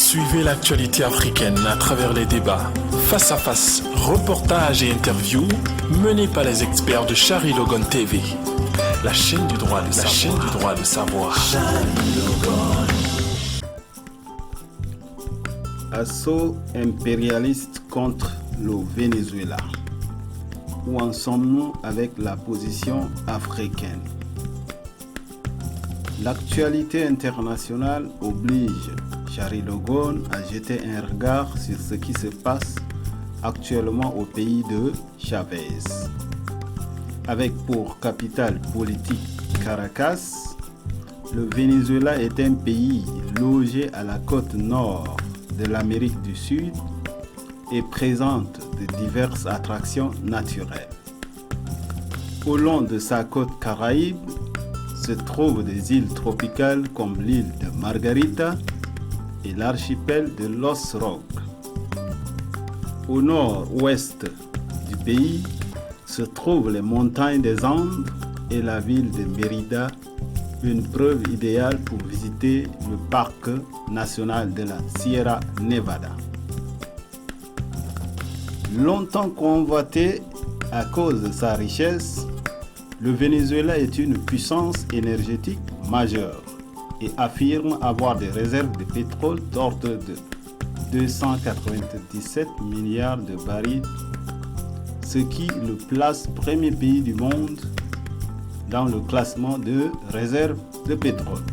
Suivez l'actualité africaine à travers les débats, face à face, reportages et interviews menés par les experts de Chari Logon TV, la chaîne du droit de savoir. Assaut impérialiste contre le Venezuela. Où en sommes-nous avec la position africaine? L'actualité internationale oblige Chari Logon à jeter un regard sur ce qui se passe actuellement au pays de Chavez. Avec pour capitale politique Caracas, le Venezuela est un pays logé à la côte nord de l'Amérique du Sud et présente de diverses attractions naturelles. Au long de sa côte caraïbe se trouvent des îles tropicales comme l'île de Margarita et l'archipel de Los Roques. Au nord-ouest du pays se trouvent les montagnes des Andes et la ville de Mérida, une preuve idéale pour visiter le parc national de la Sierra Nevada. Longtemps convoité à cause de sa richesse, le Venezuela est une puissance énergétique majeure et affirme avoir des réserves de pétrole d'ordre de 297 milliards de barils, ce qui le place premier pays du monde dans le classement de réserves de pétrole.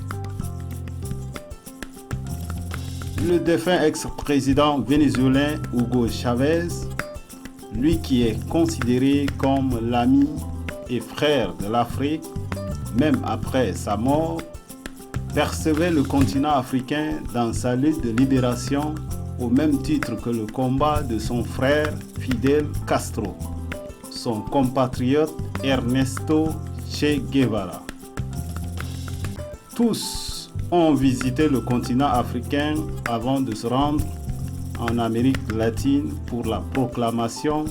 Le défunt ex-président vénézuélien Hugo Chavez, lui qui est considéré comme l'ami et frère de l'Afrique, même après sa mort, percevait le continent africain dans sa lutte de libération au même titre que le combat de son frère Fidel Castro, son compatriote Ernesto Che Guevara. Tous ont visité le continent africain avant de se rendre en Amérique latine pour la proclamation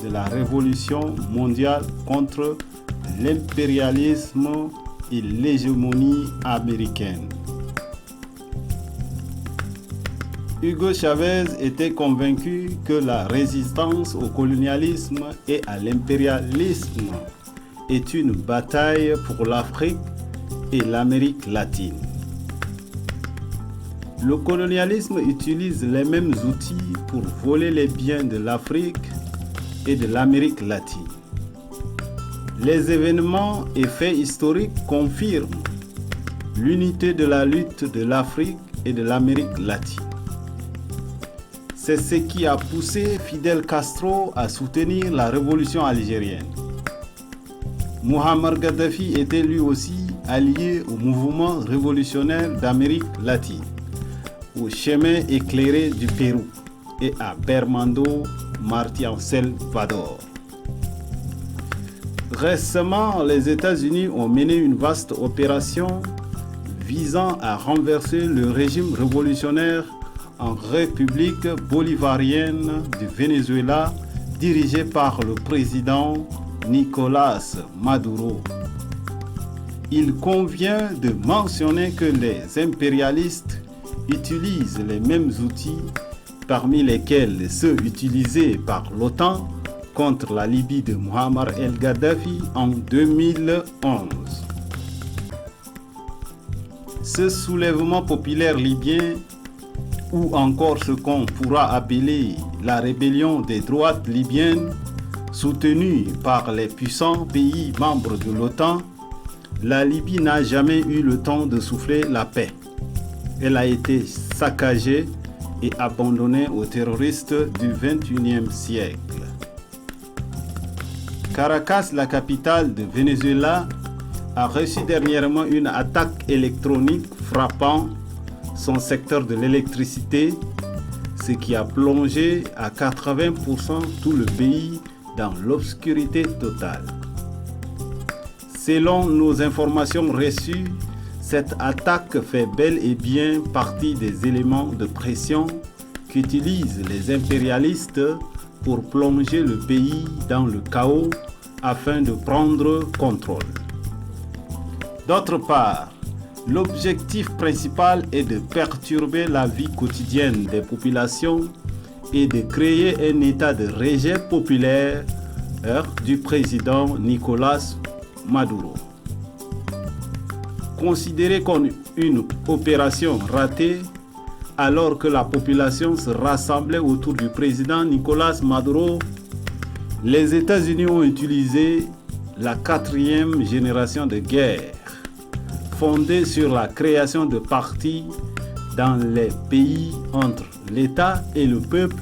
de la révolution mondiale contre l'impérialisme et l'hégémonie américaine. Hugo Chavez était convaincu que la résistance au colonialisme et à l'impérialisme est une bataille pour l'Afrique et l'Amérique latine. Le colonialisme utilise les mêmes outils pour voler les biens de l'Afrique et de l'Amérique latine. Les événements et faits historiques confirment l'unité de la lutte de l'Afrique et de l'Amérique latine. C'est ce qui a poussé Fidel Castro à soutenir la révolution algérienne. Muammar Kadhafi était lui aussi allié au mouvement révolutionnaire d'Amérique latine, au chemin éclairé du Pérou et à Bernardo Martí en Salvador. Récemment, les États-Unis ont mené une vaste opération visant à renverser le régime révolutionnaire en République bolivarienne du Venezuela, dirigé par le président Nicolás Maduro. Il convient de mentionner que les impérialistes utilisent les mêmes outils, parmi lesquels ceux utilisés par l'OTAN contre la Libye de Muammar el-Kadhafi en 2011. Ce soulèvement populaire libyen, ou encore ce qu'on pourra appeler la rébellion des droites libyennes, soutenue par les puissants pays membres de l'OTAN, la Libye n'a jamais eu le temps de souffler la paix. Elle a été saccagée et abandonnée aux terroristes du XXIe siècle. Caracas, la capitale de Venezuela, a reçu dernièrement une attaque électronique frappant son secteur de l'électricité, ce qui a plongé à 80% tout le pays dans l'obscurité totale. Selon nos informations reçues, cette attaque fait bel et bien partie des éléments de pression qu'utilisent les impérialistes pour plonger le pays dans le chaos afin de prendre contrôle. D'autre part, L'objectif principal est de perturber la vie quotidienne des populations et de créer un état de rejet populaire du président Nicolás Maduro. Considéré comme une opération ratée, alors que la population se rassemblait autour du président Nicolás Maduro, les États-Unis ont utilisé la 4e génération de guerre, fondée sur la création de partis dans les pays entre l'État et le peuple,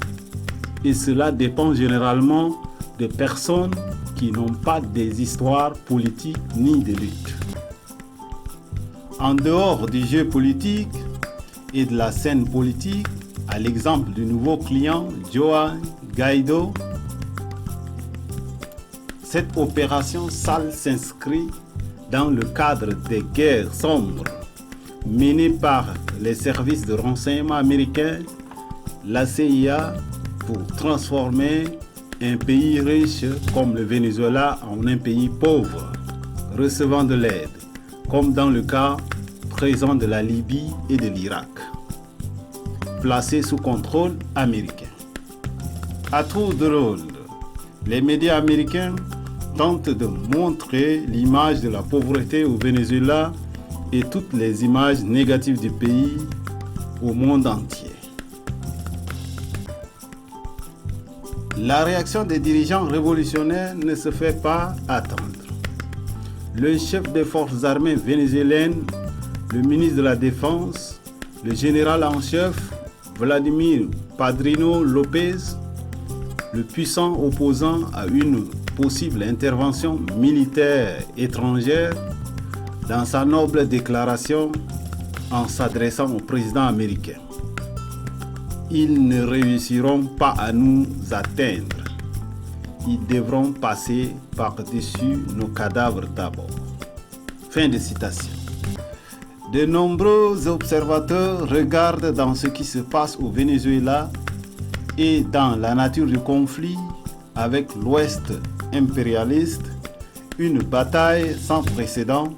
et cela dépend généralement de personnes qui n'ont pas des histoires politiques ni de lutte. En dehors du jeu politique et de la scène politique, à l'exemple du nouveau client Juan Guaidó, cette opération sale s'inscrit dans le cadre des guerres sombres menées par les services de renseignement américains, la CIA, pour transformer un pays riche comme le Venezuela en un pays pauvre, recevant de l'aide, comme dans le cas présent de la Libye et de l'Irak, placés sous contrôle américain. À tour de rôle, les médias américains tentent de montrer l'image de la pauvreté au Venezuela et toutes les images négatives du pays au monde entier. La réaction des dirigeants révolutionnaires ne se fait pas attendre. Le chef des forces armées vénézuéliennes, le ministre de la Défense, le général en chef Vladimir Padrino López, le puissant opposant à une possible intervention militaire étrangère, dans sa noble déclaration en s'adressant au président américain. Ils ne réussiront pas à nous atteindre. Ils devront passer par-dessus nos cadavres d'abord. Fin de citation. De nombreux observateurs regardent dans ce qui se passe au Venezuela et dans la nature du conflit avec l'Ouest impérialiste, une bataille sans précédent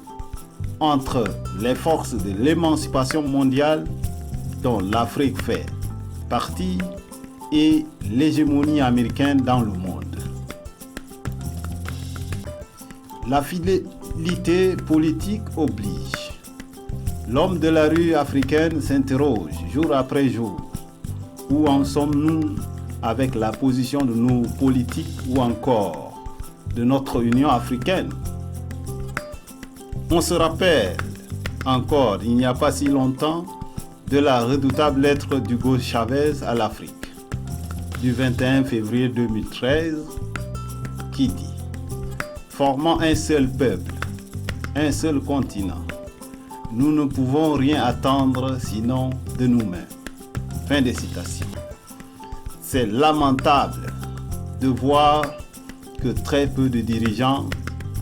entre les forces de l'émancipation mondiale dont l'Afrique fait partie et l'hégémonie américaine dans le monde. La fidélité politique oblige. L'homme de la rue africaine s'interroge jour après jour. Où en sommes-nous avec la position de nos politiques ou encore de notre Union africaine? On se rappelle encore, il n'y a pas si longtemps, de la redoutable lettre d'Hugo Chavez à l'Afrique du 21 février 2013 qui dit « Formant un seul peuple, un seul continent, nous ne pouvons rien attendre sinon de nous-mêmes. » Fin de citation. C'est lamentable de voir que très peu de dirigeants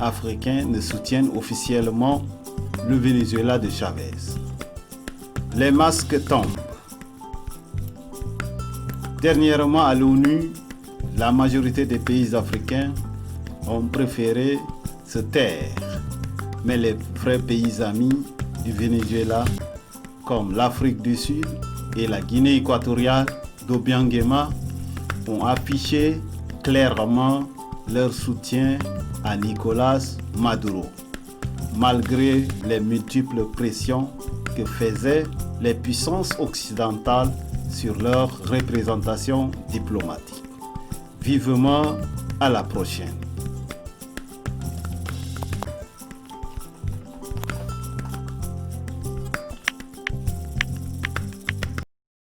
africains ne soutiennent officiellement le Venezuela de Chavez. Les masques tombent. Dernièrement à l'ONU, la majorité des pays africains ont préféré se taire. Mais les vrais pays amis du Venezuela, comme l'Afrique du Sud et la Guinée équatoriale d'Obiang Nguema, ont affiché clairement leur soutien à Nicolás Maduro, malgré les multiples pressions que faisaient les puissances occidentales sur leur représentation diplomatique. Vivement à la prochaine.